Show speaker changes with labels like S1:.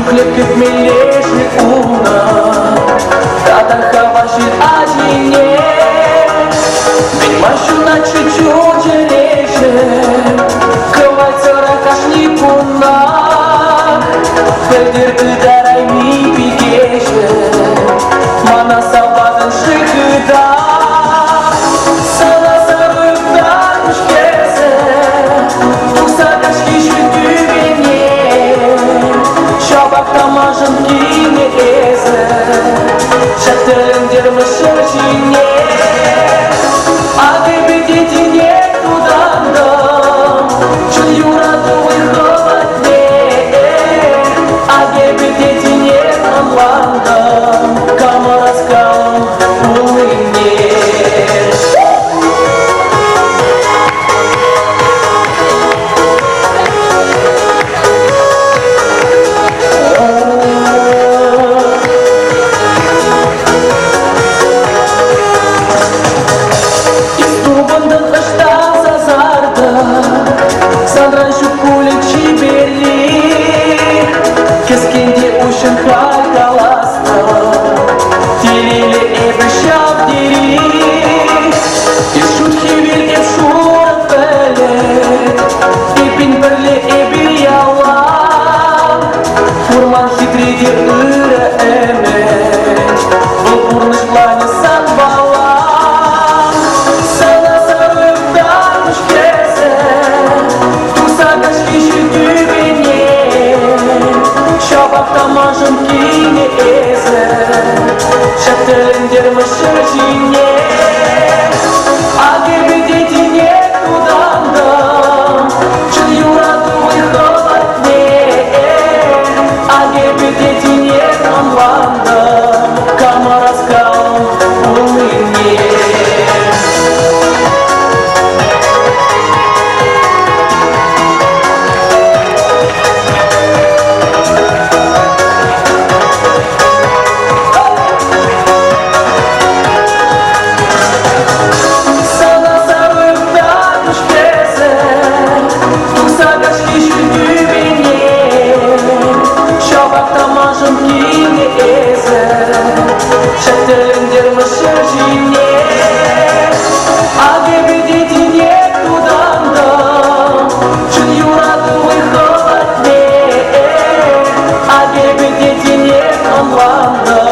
S1: Хлеб милейший уна, Тата хаваши ажине, Ведь машу на чуть-чуть леше, Кывай цара кашни пуна, Федер ты дарай ми пикеше, Мана савадан шикыда, Sana sarıktanmış kese, Tuksa kaşki şütü beni, Şabak tamajın kine eze, Şatırındır mışırcine, Agi bidetine tudandım, Çıl yuradı uygulatne, Agi bidetine anlandım, Kamaraskam ulınne. Фурман хитрый ыры эмет, Был пурнышлане сан балам, Сана сарыктанmış kese, Tuksa kaşки şütü beni, Şabak tamajın kine eze, Şatırındır mışırcine, Agi bidetine tudandım, Çıl yuradı uygulatne, Agi bidetine anlandım, Kamaraskam ulınne. Sana sarıktanmış kese, Tuksa kaşki şütü beni, Şabak tamajın kine eze, Şatırındır mışırcine, Agi bidetine tudandım, Çıl yuradı uygulatne, Agi bidetine anlandım.